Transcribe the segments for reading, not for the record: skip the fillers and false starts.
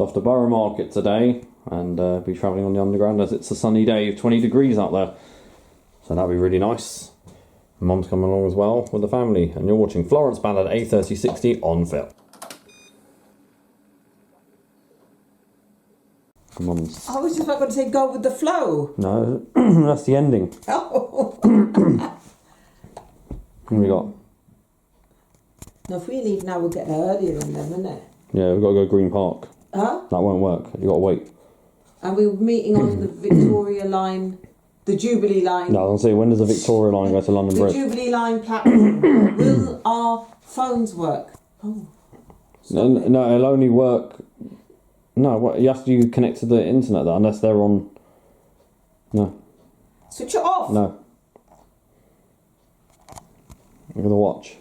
So off to Borough Market today and be travelling on the Underground as it's a sunny day, 20 degrees out there. So that'll be really nice. Mum's coming along as well with the family, and you're watching Florence Ballard A3060 on film. Mum's. I was just about to say go with the flow. No, that's the ending. Oh. What have we got? No, if we leave now, we'll get there earlier than them, isn't it? Yeah, we've got to go Green Park. Huh? That won't work. You've got to wait. And we were meeting on the Victoria line, the Jubilee line. No, I was going to say, when does the Victoria line go to London Bridge? The Jubilee line platform. Will our phones work? Oh. No, it'll only work. No, what, you have to connect to the internet though, unless they're on. No. Switch it off. No. Look at the watch.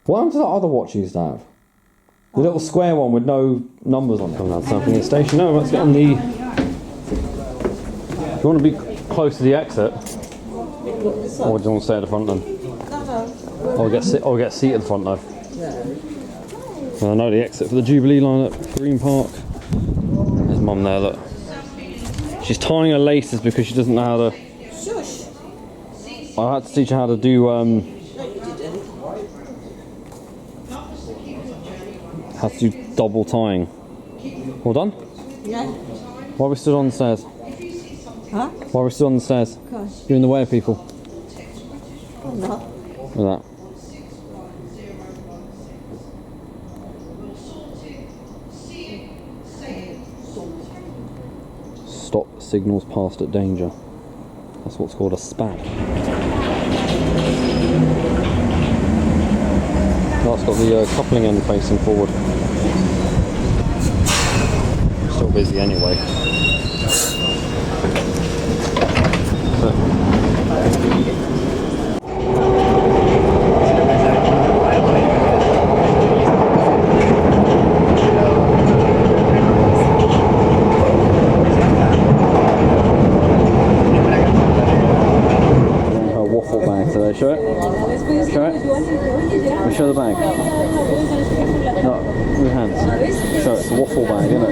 What happened to that other watch you used to have? The little square one with no numbers on it. Coming out of something at the station. No, let's get on the. If you want to be close to the exit, or do you want to stay at the front then? No. Or get a seat at the front though. No. I know the exit for the Jubilee line at Green Park. There's Mum there, look. She's tying her laces because she doesn't know how to. Shush. I had to teach her how to do. No, you didn't. How to do double tying. All done? Yeah. Why are we stood on the stairs? Huh? Why are we stood on the stairs? Gosh. You're in the way of people. I'm not. Look at that. Stop signals passed at danger. That's what's called a SPAD. That's got the coupling end facing forward. Still busy anyway. Show it. Show it. We show the bag. No, with hands. Show it. It's a waffle bag, isn't it?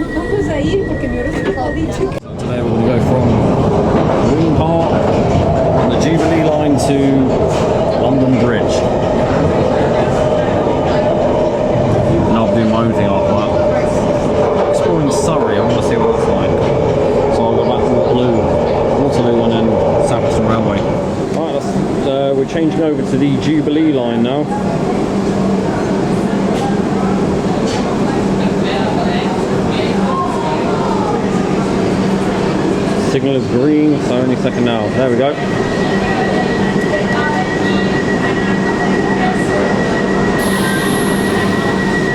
Today we're going to go from Green Park on the Jubilee line to London Bridge. And I'll do my own thing after that. Exploring Surrey, I want to see what it's like. So I'll go back to Waterloo and then Southampton Railway. We're changing over to the Jubilee line now. Signal is green, so any second now. There we go.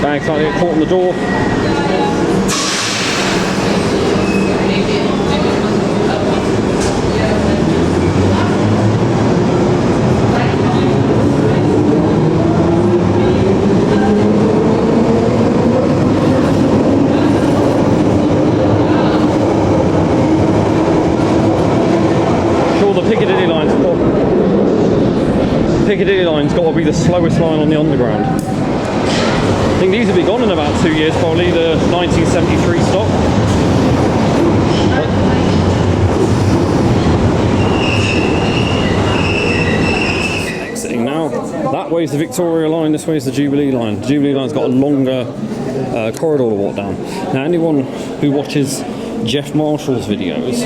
Bag's starting to get caught on the door. Piccadilly line's got to be the slowest line on the Underground. I think these will be gone in about 2 years, probably, the 1973 stock. Exiting now. That way's the Victoria line, this way's the Jubilee line. The Jubilee line's got a longer corridor to walk down. Now anyone who watches Jeff Marshall's videos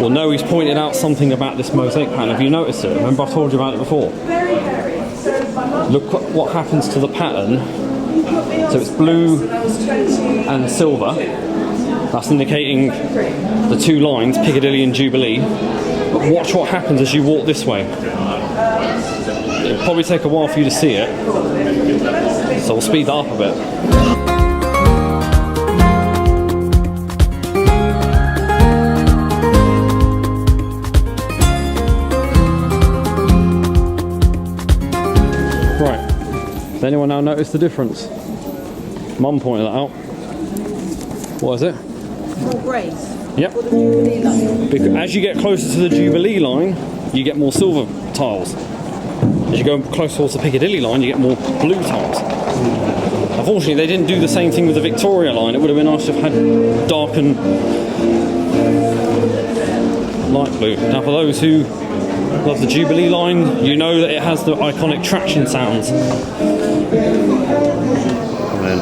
will know he's pointed out something about this mosaic pattern. Have you noticed it? Remember I told you about it before? Look what happens to the pattern. So it's blue and silver. That's indicating the two lines, Piccadilly and Jubilee. But watch what happens as you walk this way. It'll probably take a while for you to see it. So we'll speed that up a bit. Does anyone now notice the difference? Mum pointed that out. What is it? More grace. Yep. For the Jubilee line. Because as you get closer to the Jubilee line, you get more silver tiles. As you go closer towards the Piccadilly line, you get more blue tiles. Unfortunately, they didn't do the same thing with the Victoria line. It would have been nice to have had dark and light blue. Now, for those who love the Jubilee line, you know that it has the iconic traction sounds. Come in.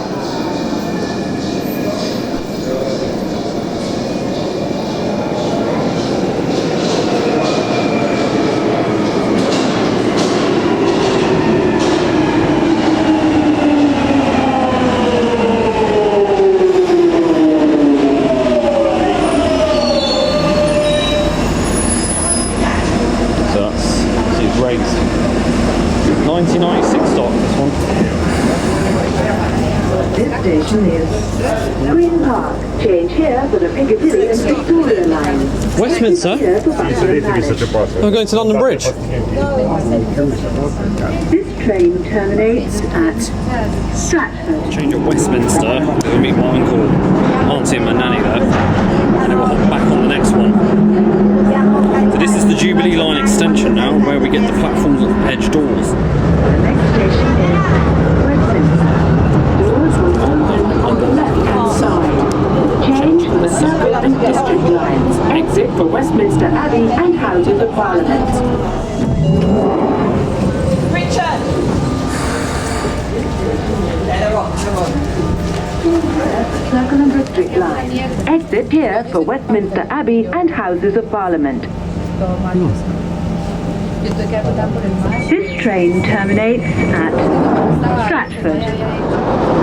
So that's raised 1996 stock, this one. This station is Green Park. Change here for the Piccadilly and Victoria line. Westminster? Here for Buckingham Palace. I'm going to London Bridge. This train terminates at Stratford. Change at Westminster. We meet my uncle, auntie and my nanny there. And then we'll hop back on the next one. So this is the Jubilee line extension now, where we get the platforms with edge doors. The next station is Westminster. Doors will open on the left-hand side. Change for the Circle and District lines. Exit for Westminster Abbey and Houses of Parliament. Richard! Circle and District line. Exit here for Westminster Abbey and Houses of Parliament. This train terminates at Stratford. The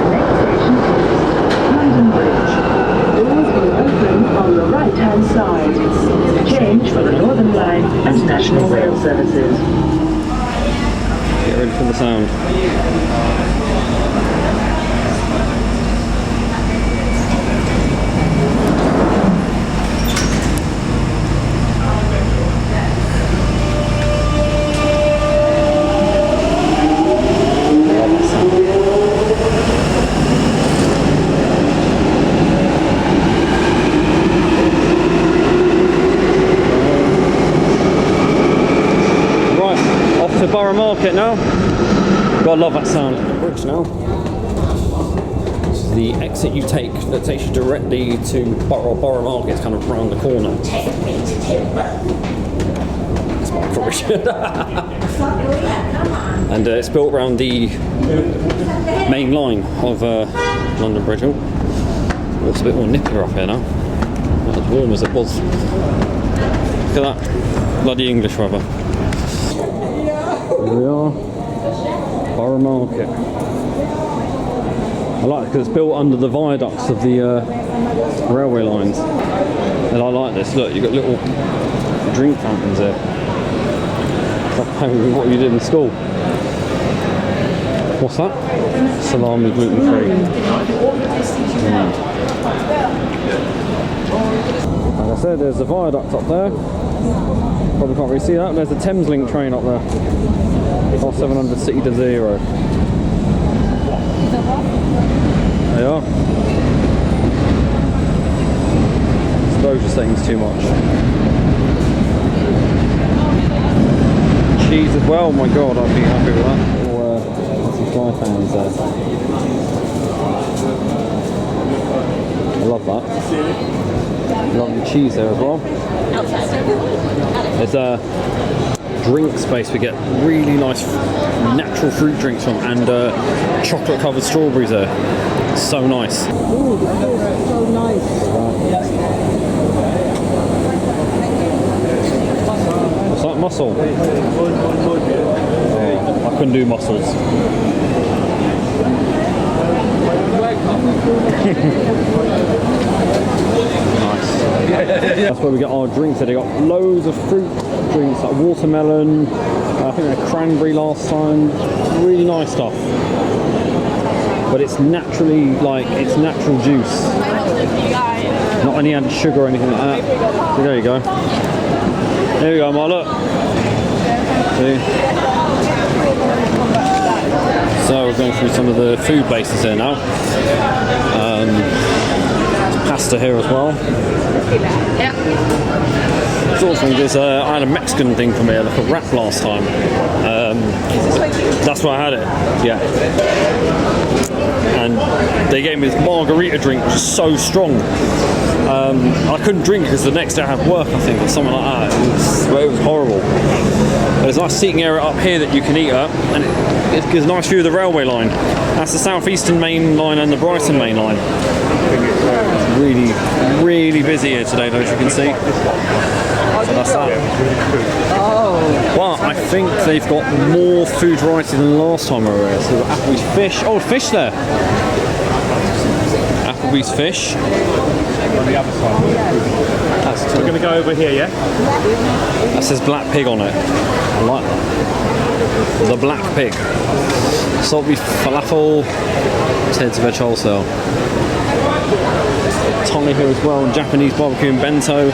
next station is London Bridge. Doors will open on the right-hand side. Change for the Northern Line and National Rail services. Get ready for the sound. To Borough Market now. Gotta love that sound. Bridge now. This is the exit you take that takes you directly to Borough Market. It's kind of round the corner. That's what I probably should. And it's built around the main line of London Bridge. Oh, it's a bit more nippler up here now. Not as warm as it was. Look at that. Bloody English weather. Here we are, Borough Market. I like it because it's built under the viaducts of the railway lines. And I like this, look, you've got little drink fountains there. Like what you did in school. What's that? Salami gluten free. Like I said, there's a viaduct up there. Probably can't really see that. There's a Thameslink train up there. R700 City to Zero. There you are. Exposure settings too much. Cheese as well, my god, I'd be happy with that. Or some fly fans there. I love that. Lovely cheese there as well. There's a drink space we get really nice natural fruit drinks from, and chocolate covered strawberries there. So nice. Ooh, so nice. What's that, mussel? Oh, I couldn't do mussels. Nice. That's where we get our drinks. They got loads of fruit drinks like watermelon. I think they had cranberry last time. Really nice stuff. But it's naturally it's natural juice. Not any added sugar or anything like that. So there you go. There you go, Marla. See? So we're going through some of the food places here now. Pasta here as well. Yeah. It's awesome because I had a Mexican thing from here, like a wrap last time. That's where I had it. Yeah. And they gave me this margarita drink, which is so strong. I couldn't drink it because the next day I had work, I think, or something like that. It was horrible. There's a nice seating area up here that you can eat at, and it gives a nice view of the railway line. That's the South Eastern Main Line and the Brighton Main Line. Really, really busy here today, though, as you can see. So that's that. But I think they've got more food variety than last time I was here. So we've got Applebee's fish. Oh, fish there. Applebee's fish. We're going to go over here, yeah? That says black pig on it. I like that. The black pig. Salt beef falafel. Ted's veg wholesale. Tommy here as well. Japanese barbecue and bento.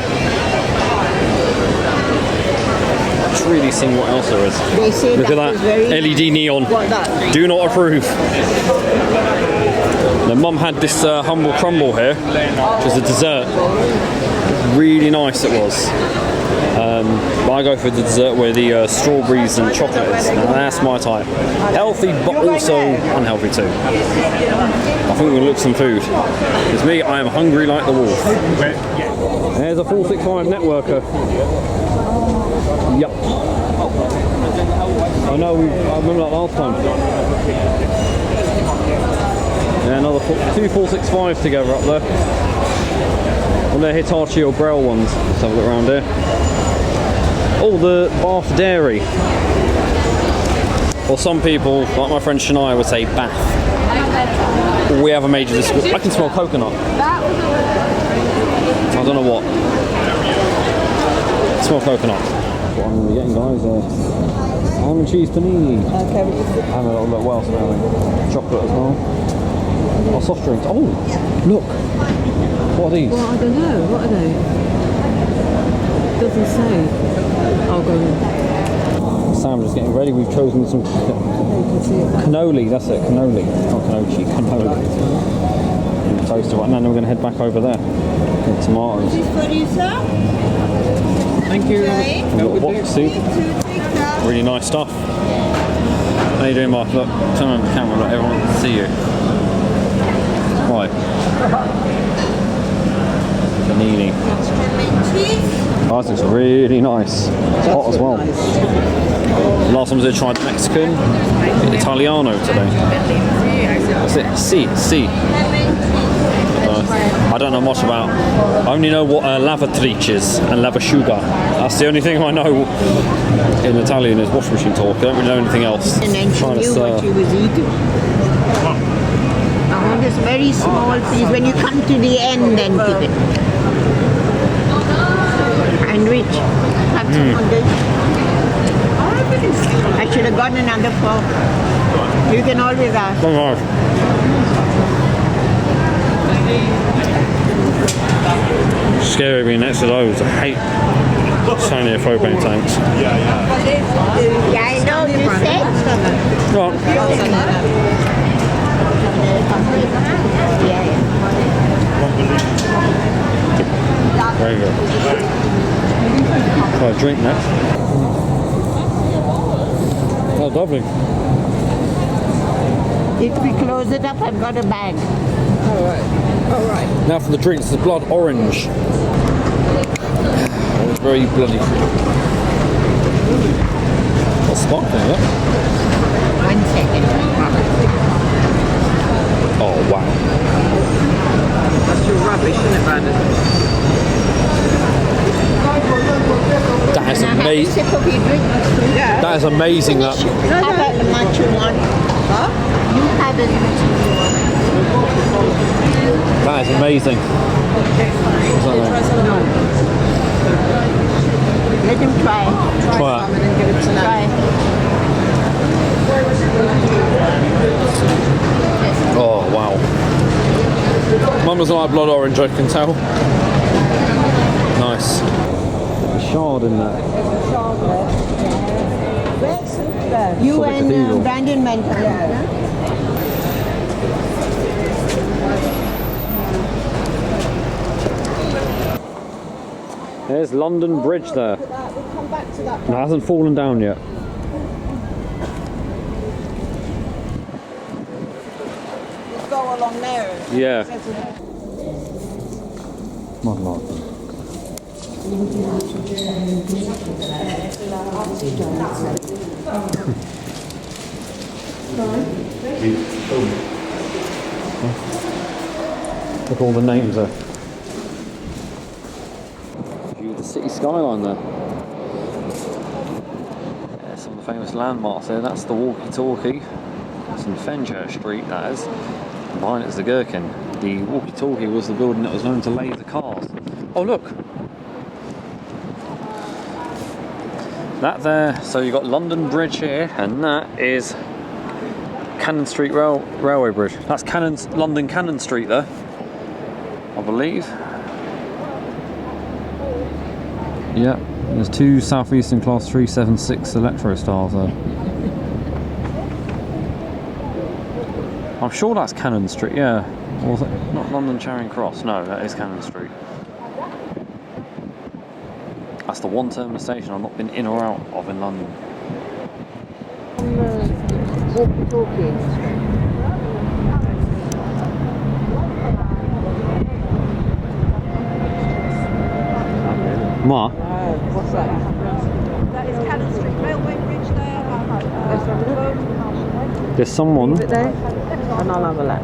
Just really seeing what else there is. They say Look at that that is very LED neon. What that? Do not approve. Now, Mum had this humble crumble here, which is a dessert. Really nice it was. But I go for the dessert where the strawberries and chocolate is. Now, that's my type. Healthy, but also unhealthy too. I think we're going to look some food. Because me, I am hungry like the wolf. There's a 465 networker. Yep. I know, I remember that last time. Yeah, another two 465s together up there. Well, they're Hitachi or Braille ones. Let's have a look around here. Oh, the Bath Dairy. Or some people, like my friend Shania, would say Bath. We have a major disagreement. I can smell coconut. I don't know what. Smell coconut. What I'm going to be getting, guys, ham and cheese panini. Okay, And a little bit well smelling. Chocolate as well. Oh, soft drinks. Oh, look. What are these? well, I don't know. What are they? Doesn't say. I'll go in. Sam is getting ready. We've chosen some cannoli. That's it, cannoli. Not cannoli, cannoli. And the toaster right now. And then we're going to head back over there. With tomatoes. This for you, sir? Thank you. We've got wok soup. Really nice stuff. How you doing, Mark? Look, turn on the camera. Look, everyone can see you. Right. Panini. Oh, this looks really nice. It's hot as well. Last time I tried Mexican, Italiano today. That's it. Si. I don't know much about. I only know what lavatrice is and lavasciuga. That's the only thing I know in Italian is wash machine talk. I don't really know anything else. And then she Trying to knew what she was eating. I want this very small piece. When you come to the end, then pick it. And Rich, have some on this. I should have gotten another fork. You can always ask. Oh, nice. Scary being next to those. I hate standing near propane tanks. Yeah, I know, you said. Right. Very good. Try a drink next. Oh, lovely. If we close it up, I've got a bag. Alright. Now for the drinks, the blood orange. It's very bloody. Well, sparkling, look. 1 second. Oh, wow. That's your rubbish, isn't it, Brandon? That is Now have a amazing. sip of your drink. Yeah. That is amazing. That. Have as much you want. Huh? You have as much as you want. That is amazing. Try some of mine. Let him try. Try Try some and then give it to Try. Oh, wow. Mum doesn't like blood orange, I can tell. Nice. A shard in there. You For the and cathedral. Brandon went on. There's London Bridge there. We'll come back to that. It hasn't fallen down yet. on there. Yeah. Not like Look, all the names there. View of the city skyline there. Yeah, some of the famous landmarks there. That's the walkie-talkie. That's in Fenchurch Street, that is. And behind it's the Gherkin. The walkie-talkie was the building that was known to lay the cars. Oh, look. That there, so you've got London Bridge here, and that is Cannon Street Railway Bridge. That's London Cannon Street there, I believe. Yeah, there's two Southeastern Class 376 Electro Stars there. I'm sure that's Cannon Street, yeah. Or was it not London Charing Cross? No, that is Cannon Street. That's the one terminal station I've not been in or out of in London. Walkie-talkie. Ma? What's that? That is Cannon Street Railway Bridge there. Let's have a look. There's someone. Leave it there, and I'll have a look.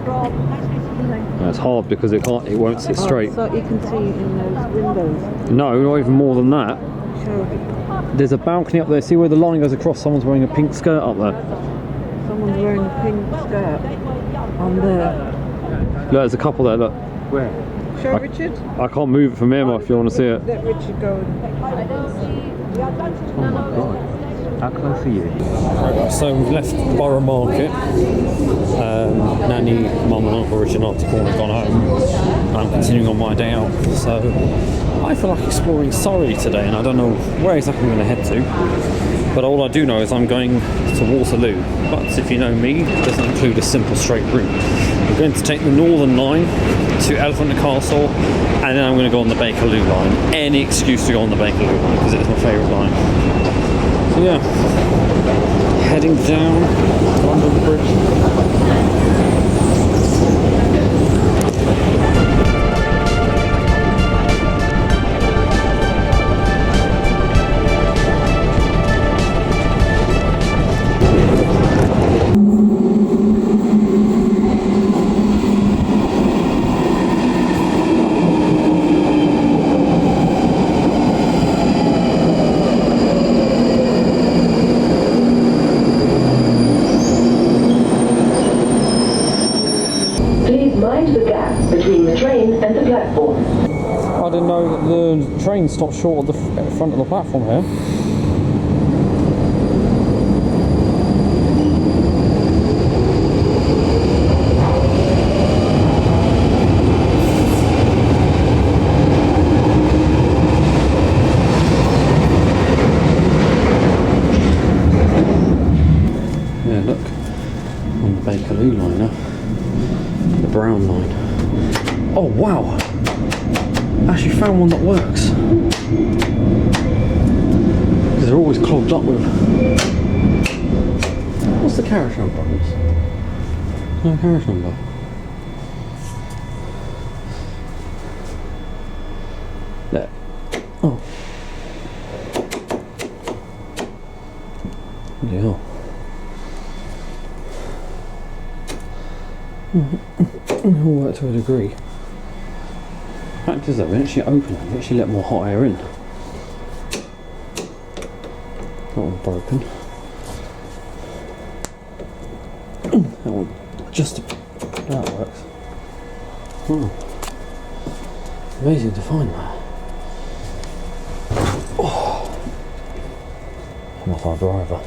No, it's hard because it won't sit straight. So you can see in those windows. No, not even more than that. Sure. There's a balcony up there. See where the line goes across? Someone's wearing a pink skirt up there. Someone's wearing a pink skirt on there. Look, there's a couple there. Look. Where? Show Richard. I can't move it from here, Ma, if you want to see it. Let Richard go. Oh my god. How close are you? Right, so we've left Borough Market. Nanny, Mum and Uncle Richard and Auntie Paul have gone home. I'm continuing on my day out. So I feel like exploring Surrey today, and I don't know where exactly I'm going to head to. But all I do know is I'm going to Waterloo. But if you know me, it doesn't include a simple straight route. I'm going to take the Northern Line to Elephant and Castle, and then I'm going to go on the Bakerloo line. Any excuse to go on the Bakerloo line, because it's my favourite line. So yeah, heading down London Bridge. Mind the gap between the train and the platform. I didn't know that the train stopped short of the front of the platform here. Yeah, look, on the Bakerloo line now. The brown line. Oh wow! Actually found one that works. Because they're always clogged up with. What's the carriage number on this? No carriage number. There. Oh. Bloody hell. It'll work to a degree. The fact is though, we actually open it, we actually let more hot air in. That one broken. That one just that works. Oh. Amazing to find that. Oh. Not our driver.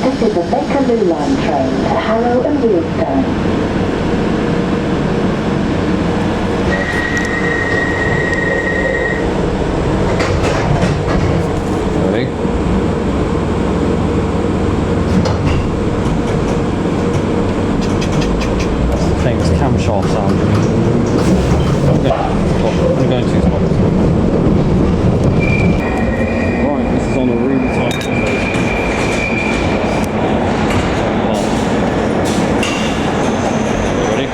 This is a Bakerloo line train to Harrow and Wealdstone. Ready? That's the famous camshaft them two spots. Right, this is on a really tight window. Ready?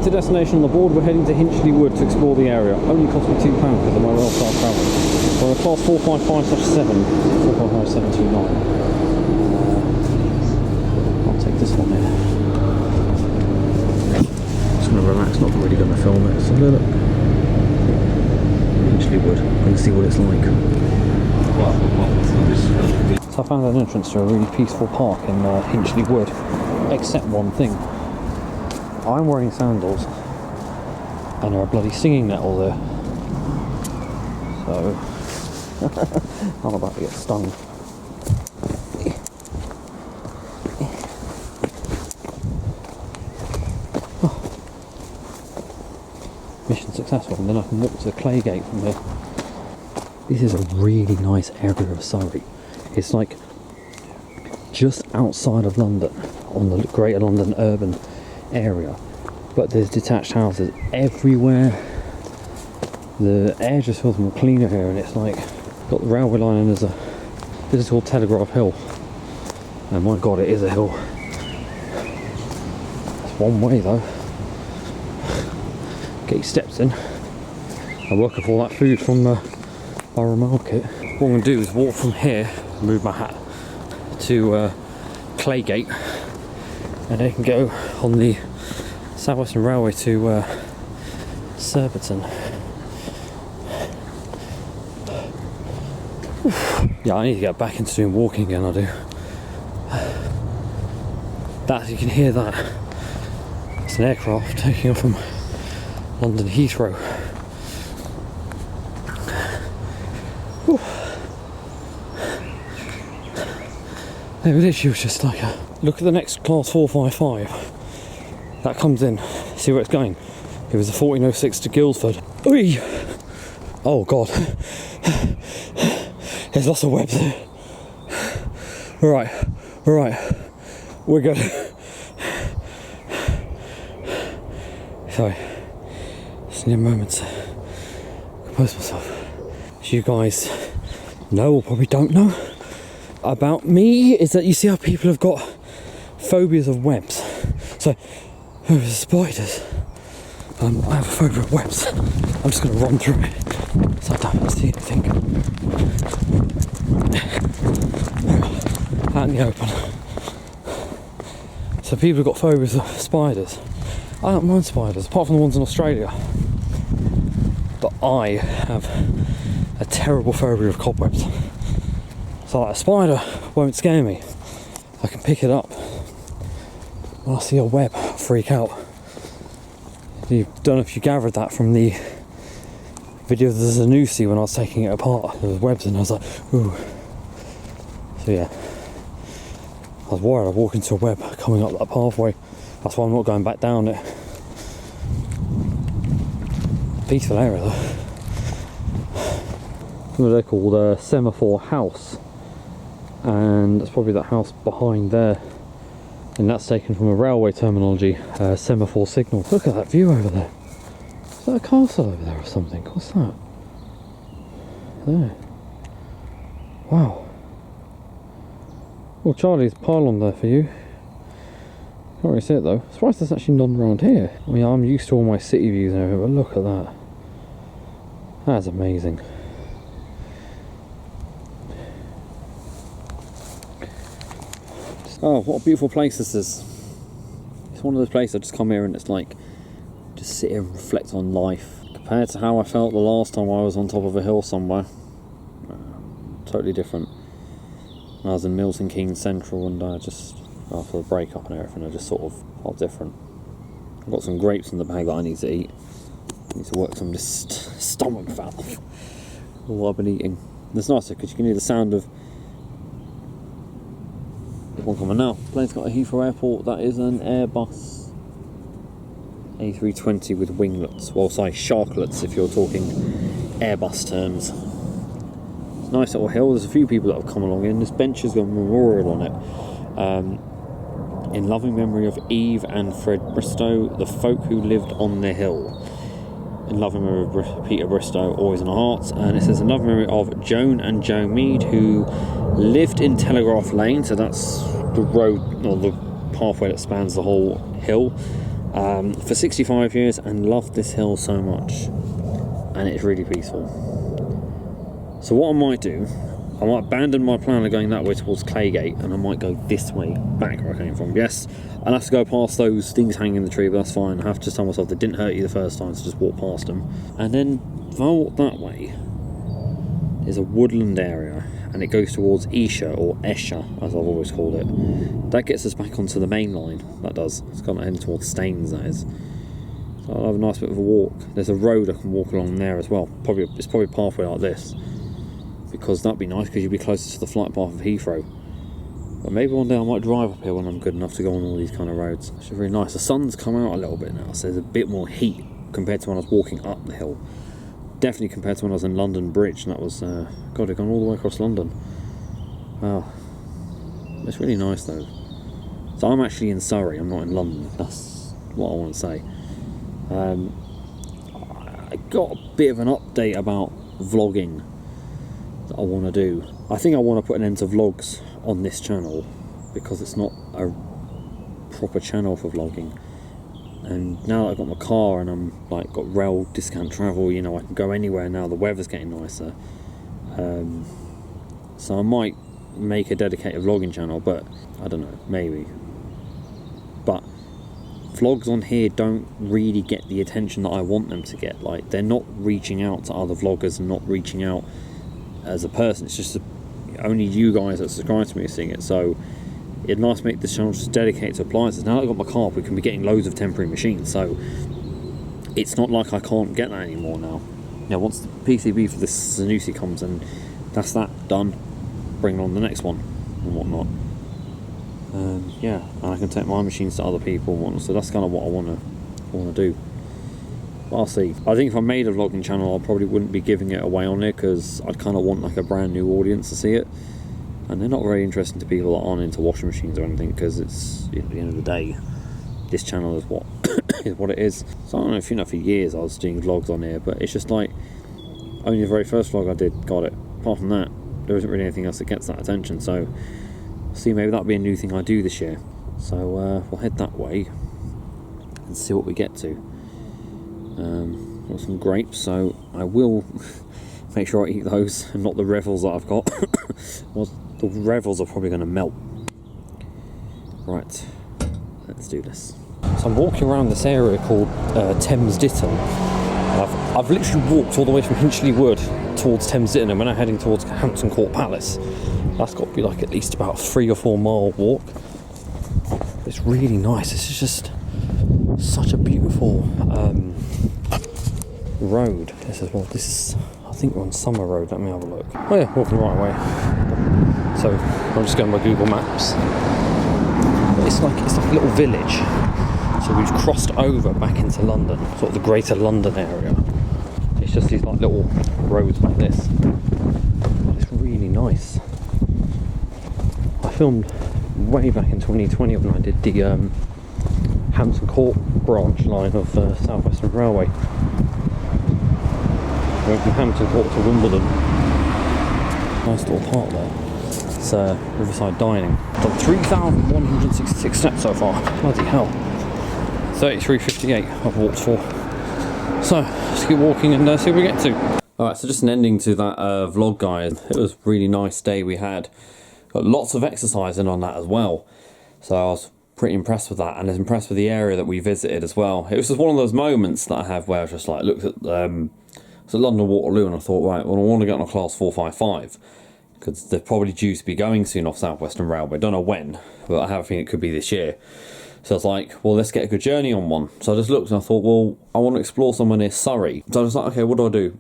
Destination on the board, we're heading to Hinchley Wood to explore the area. Only cost me £2 because of my rail car travel. We're on a class 455/7, 455/729. I'll take this one here. Just going to relax, not really going to film it. So look, Hinchley Wood. I'm going to see what it's like. So I found an entrance to a really peaceful park in Hinchley Wood, except one thing. I'm wearing sandals and there are bloody singing nettle there, so I'm about to get stung. Oh. Mission successful, and then I can walk to the clay gate from here. This is a really nice area of Surrey. It's like just outside of London, on the Greater London urban area, but there's detached houses everywhere. The air just feels more cleaner here, and it's like got the railway line, and there's a this is called Telegraph Hill, and my god, it is a hill. It's one way though. Get your steps in. I work up all that food from the Borough market. What I'm going to do is walk from here, move my hat to Claygate, and I can go on the South Western Railway to Surbiton. Yeah, I need to get back into doing walking again, I do. That, you can hear that. It's an aircraft taking off from London Heathrow. Whew. It literally was just like a look at the next class 455 that comes in. See where it's going. It was a 1406 to Guildford. Oi! Oh god, there's lots of webs here. Right, we're good. Sorry, just need a moment to compose myself. As you guys know or probably don't know about me, is that you see how people have got phobias of webs. So, over spiders, I have a phobia of webs. I'm just going to run through it so I don't see anything. Out in the open. So people have got phobias of spiders. I don't mind spiders, apart from the ones in Australia. But I have a terrible phobia of cobwebs. So like a spider won't scare me. I can pick it up. When I see a web, I freak out. You don't know if you gathered that from the video of the Zanussi when I was taking it apart. There was webs and I was like, ooh. So yeah. I was worried I'd walk into a web coming up that pathway. That's why I'm not going back down it. Peaceful area though. What they're called Semaphore House. And that's probably that house behind there. And that's taken from a railway terminology, semaphore signal. Look at that view over there. Is that a castle over there or something? What's that? There. Wow. Well, Charlie's pylon there for you. Can't really see it though. Surprised there's actually none around here. I mean, I'm used to all my city views and everything, but look at that. That's amazing. Oh, what a beautiful place this is. It's one of those places I just come here and it's like, just sit here and reflect on life. Compared to how I felt the last time I was on top of a hill somewhere. Totally different. I was in Milton Keynes Central and just, after the breakup and everything, I just sort of felt different. I've got some grapes in the bag that I need to eat. I need to work some stomach valve. All I've been eating. It's nicer because you can hear the sound of one coming now. Plane's got a Heathrow Airport. That is an Airbus A320 with winglets, well, sorry, sharklets if you're talking Airbus terms. It's a nice little hill. There's a few people that have come along in. This bench has got a memorial on it. In loving memory of Eve and Fred Bristow, the folk who lived on the hill. In loving memory of Peter Bristow, always in our hearts. And it says in loving memory of Joan and Joe Mead, who lived in Telegraph Lane, so that's the road, or the pathway that spans the whole hill, for 65 years, and loved this hill so much. And it's really peaceful. So what I might do, I might abandon my plan of going that way towards Claygate, and I might go this way back where I came from. Yes, I'll have to go past those things hanging in the tree, but that's fine. I have to just tell myself they didn't hurt you the first time, so just walk past them. And then if I walk that way, there's a woodland area, and it goes towards Esher, or Esher, as I've always called it. That gets us back onto the main line, that does. It's kind of heading towards Staines, that is. So I'll have a nice bit of a walk. There's a road I can walk along there as well. It's probably a pathway like this, because that'd be nice, because you'd be closer to the flight path of Heathrow. But maybe one day I might drive up here when I'm good enough to go on all these kind of roads. It's really nice. The sun's come out a little bit now, so there's a bit more heat compared to when I was walking up the hill. Definitely compared to when I was in London Bridge, and that was, God, I've gone all the way across London. Wow. It's really nice though. So I'm actually in Surrey, I'm not in London. That's what I want to say. I got a bit of an update about vlogging that I want to do. I think I want to put an end to vlogs on this channel, because it's not a proper channel for vlogging. And now that I've got my car and I'm like got rail discount travel, you know, I can go anywhere now. The weather's getting nicer, so I might make a dedicated vlogging channel, but I don't know, maybe. But vlogs on here don't really get the attention that I want them to get. Like, they're not reaching out to other vloggers and not reaching out as a person. It's just only you guys that subscribe to me are seeing it. So it'd nice to make this channel just dedicated to appliances. Now that I've got my car, we can be getting loads of temporary machines, so it's not like I can't get that anymore now. Yeah, once the PCB for this Zanussi comes, and that's that done, bring on the next one and whatnot. Yeah, and I can take my machines to other people and whatnot, so that's kind of what I want to do. But I'll see. I think if I made a vlogging channel, I probably wouldn't be giving it away on it, because I'd kind of want like a brand new audience to see it. And they're not very interesting to people that aren't into washing machines or anything, because it's, at the end of the day, this channel is what is what it is. So I don't know if you know, for years I was doing vlogs on here, but it's just like, only the very first vlog I did got it. Apart from that, there isn't really anything else that gets that attention. So see, maybe that'll be a new thing I do this year. So we'll head that way and see what we get to. Got some grapes, so I will make sure I eat those and not the Revels that I've got. Well, the Revels are probably going to melt. Right, let's do this. So I'm walking around this area called Thames Ditton. I've literally walked all the way from Hinchley Wood towards Thames Ditton, and we're now heading towards Hampton Court Palace. That's got to be like at least about a 3 or 4 mile walk. It's really nice. This is just such a beautiful road. This is, I think we're on Summer Road. Let me have a look. Oh yeah, walking the right way. So I'm just going by Google Maps. It's like a little village. So we've crossed over back into London, sort of the Greater London area. It's just these like little roads like this. It's really nice. I filmed way back in 2020 when I did the Hampton Court branch line of South Western Railway. Went from Hampton Court to Wimbledon. Nice little park there. It's Riverside Dining. Done 3,166 steps so far. Bloody hell. 33.58 I've walked for. So let's keep walking and see what we get to. Alright, so just an ending to that vlog, guys. It was a really nice day we had. Got lots of exercising on that as well. So I was pretty impressed with that, and I was impressed with the area that we visited as well. It was just one of those moments that I have where I just like looked at London Waterloo, and I thought, right, well, I want to get on a class 455 because they're probably due to be going soon off South Western Railway. Don't know when, but I have a feeling it could be this year. So I was like, well, let's get a good journey on one. So I just looked and I thought, well, I want to explore somewhere near Surrey. So I was like, okay, what do I do?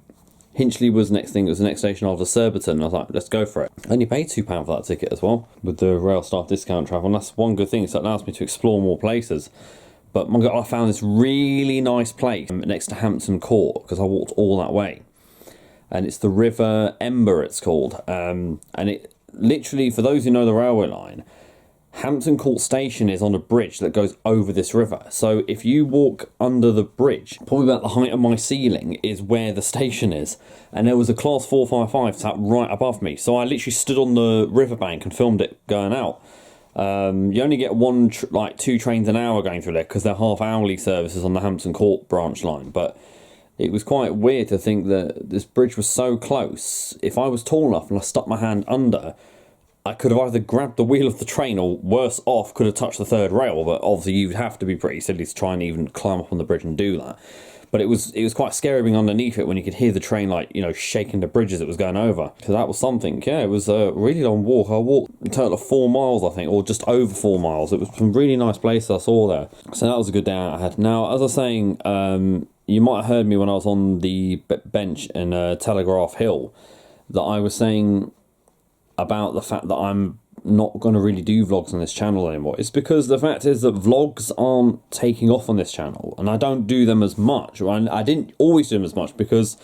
Hinchley was the next thing. It was the next station after Surbiton. And I was like, let's go for it. I only paid £2 for that ticket as well with the rail staff discount travel. And that's one good thing. So it allows me to explore more places. But my God, I found this really nice place next to Hampton Court, because I walked all that way. And it's the River Ember, it's called. And it literally, for those who know the railway line, Hampton Court Station is on a bridge that goes over this river. So if you walk under the bridge, probably about the height of my ceiling is where the station is. And there was a Class 455 sat right above me. So I literally stood on the riverbank and filmed it going out. You only get two trains an hour going through there, because they're half-hourly services on the Hampton Court branch line. But it was quite weird to think that this bridge was so close. If I was tall enough and I stuck my hand under, I could have either grabbed the wheel of the train, or worse off, could have touched the third rail. But obviously you'd have to be pretty silly to try and even climb up on the bridge and do that. But it was quite scary being underneath it when you could hear the train, like, you know, shaking the bridges it was going over. So that was something. Yeah, it was a really long walk. I walked a total of 4 miles, I think, or just over 4 miles. It was some really nice places I saw there. So that was a good day out I had. Now, as I was saying, you might have heard me when I was on the bench in Telegraph Hill, that I was saying about the fact that I'm not going to really do vlogs on this channel anymore. It's because the fact is that vlogs aren't taking off on this channel, and I don't do them as much. I didn't always do them as much because,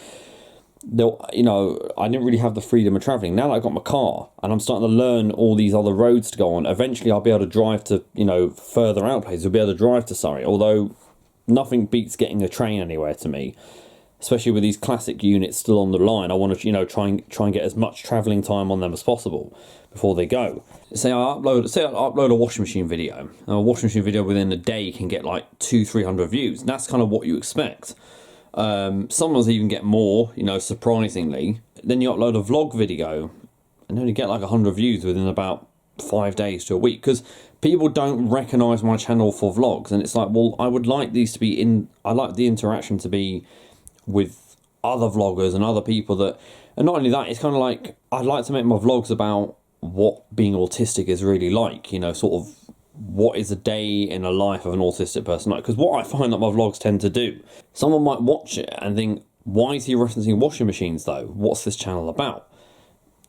you know, I didn't really have the freedom of travelling. Now that I got my car and I'm starting to learn all these other roads to go on, eventually I'll be able to drive to, you know, further out places. I'll be able to drive to Surrey, although nothing beats getting a train anywhere to me. Especially with these classic units still on the line, I want to, you know, try and get as much travelling time on them as possible before they go. Say I upload a washing machine video. Now, a washing machine video within a day can get like 200-300 views. And that's kind of what you expect. Sometimes even get more, you know, surprisingly. Then you upload a vlog video and only get like 100 views within about 5 days to a week, because people don't recognise my channel for vlogs. And it's like, well, I would like these to be I like the interaction to be with other vloggers and other people that, and not only that, it's kind of like, I'd like to make my vlogs about what being autistic is really like, you know, sort of what is a day in a life of an autistic person like. Because what I find that my vlogs tend to do, someone might watch it and think, why is he referencing washing machines though? What's this channel about?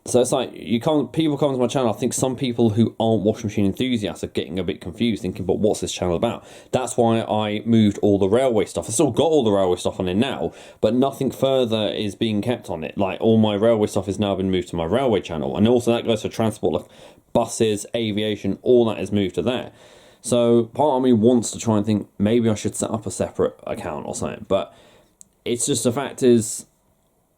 So it's like, people come to my channel, I think some people who aren't washing machine enthusiasts are getting a bit confused, thinking, but what's this channel about? That's why I moved all the railway stuff. I still got all the railway stuff on it now, but nothing further is being kept on it. Like, all my railway stuff has now been moved to my railway channel. And also that goes for transport, like buses, aviation, all that is moved to there. So part of me wants to try and think, maybe I should set up a separate account or something. But it's just, the fact is,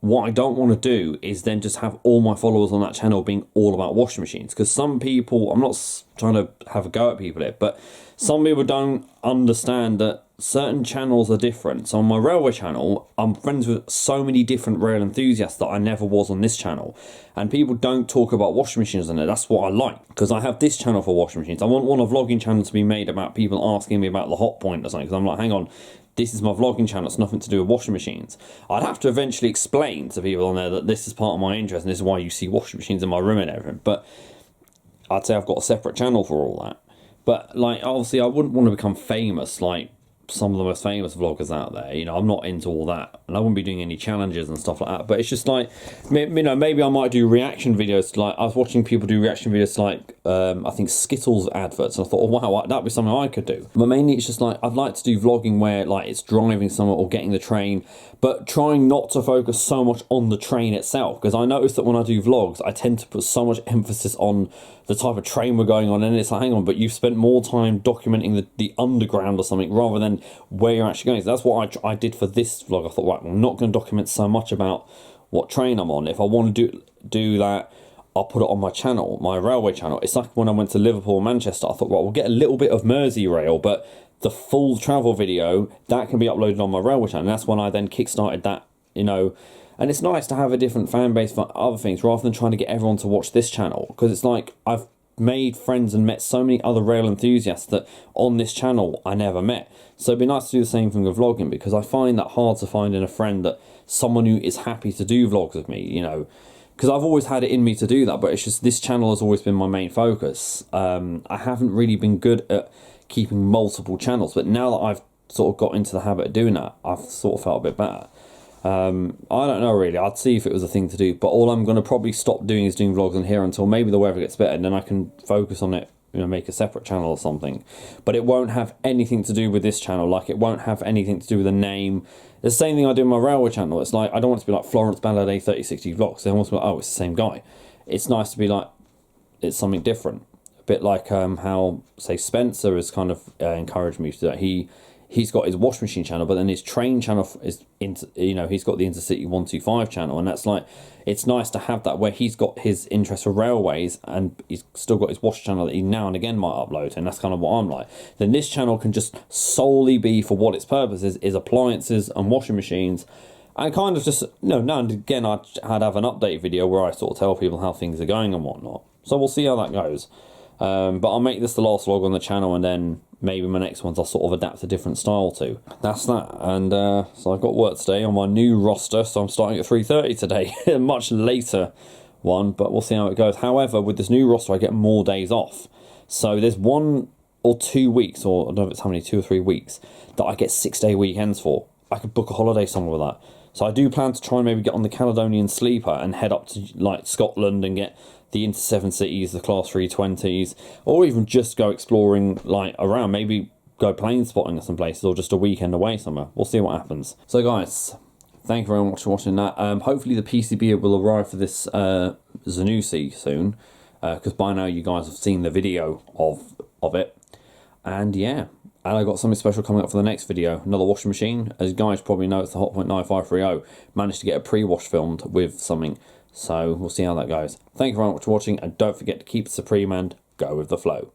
what I don't want to do is then just have all my followers on that channel being all about washing machines. Because some people, I'm not trying to have a go at people here, but some people don't understand that certain channels are different. So on my railway channel, I'm friends with so many different rail enthusiasts that I never was on this channel. And people don't talk about washing machines on it. That's what I like, because I have this channel for washing machines. I want a vlogging channel to be made about people asking me about the hot point or something, because I'm like, hang on, this is my vlogging channel, it's nothing to do with washing machines. I'd have to eventually explain to people on there that this is part of my interest and this is why you see washing machines in my room and everything. But I'd say I've got a separate channel for all that. But, like, obviously I wouldn't want to become famous like some of the most famous vloggers out there. You know, I'm not into all that, and I wouldn't be doing any challenges and stuff like that. But it's just like, you know, maybe I might do reaction videos to, like, I was watching people do reaction videos to, like, I think Skittles adverts, and I thought, oh wow, that'd be something I could do. But mainly it's just like, I'd like to do vlogging where, like, it's driving somewhere or getting the train, but trying not to focus so much on the train itself, because I notice that when I do vlogs, I tend to put so much emphasis on the type of train we're going on, and it's like, hang on, but you've spent more time documenting the underground or something rather than where you're actually going. So that's what I did for this vlog. I thought, right, I'm not going to document so much about what train I'm on. If I want to do that, I'll put it on my channel, my railway channel. It's like when I went to Liverpool, Manchester, I thought, right, we'll get a little bit of Merseyrail, but the full travel video, that can be uploaded on my railway channel. And that's when I then kickstarted that, you know. And it's nice to have a different fan base for other things rather than trying to get everyone to watch this channel. Because it's like, I've made friends and met so many other rail enthusiasts that on this channel I never met. So it'd be nice to do the same thing with vlogging, because I find that hard to find in a friend, that someone who is happy to do vlogs with me, you know. Because I've always had it in me to do that, but it's just this channel has always been my main focus. I haven't really been good at keeping multiple channels, but now that I've sort of got into the habit of doing that, I've sort of felt a bit better. I don't know really, I'd see if it was a thing to do, but all I'm going to probably stop doing is doing vlogs on here until maybe the weather gets better, and then I can focus on it, make a separate channel or something. But it won't have anything to do with this channel. Like, it won't have anything to do with the name. It's the same thing I do in my railway channel. It's like, I don't want it to be like Florence Ballade 3060 vlogs. I want to be like, oh, it's the same guy. It's nice to be like, it's something different. A bit like how, say, Spencer has kind of encouraged me to do that. He's got his wash machine channel, but then his train channel is he's got the Intercity 125 channel, and that's like, it's nice to have that where he's got his interest for railways and he's still got his wash channel that he now and again might upload, and that's kind of what I'm like. Then this channel can just solely be for what its purpose is appliances and washing machines, and kind of just now and again I'd have an update video where I sort of tell people how things are going and whatnot. So we'll see how that goes. But I'll make this the last vlog on the channel, and then maybe my next ones I'll sort of adapt a different style to. That's that. And so I've got work today on my new roster, so I'm starting at 3:30 today. A much later one, but we'll see how it goes. However, with this new roster I get more days off. So there's 1 or 2 weeks, or I don't know if it's how many, 2 or 3 weeks, that I get 6-day weekends for. I could book a holiday somewhere with that. So I do plan to try and maybe get on the Caledonian Sleeper and head up to like Scotland and get the Inter7 cities, the Class 320s, or even just go exploring like around, maybe go plane spotting at some places, or just a weekend away somewhere. We'll see what happens. So guys, thank you very much for watching that. Hopefully the PCB will arrive for this Zanussi soon, because by now you guys have seen the video of it. And yeah, and I got something special coming up for the next video, another washing machine. As you guys probably know, it's the Hotpoint 9530. Managed to get a pre-wash filmed with something, so we'll see how that goes. Thank you very much for watching, and don't forget to keep it supreme and go with the flow.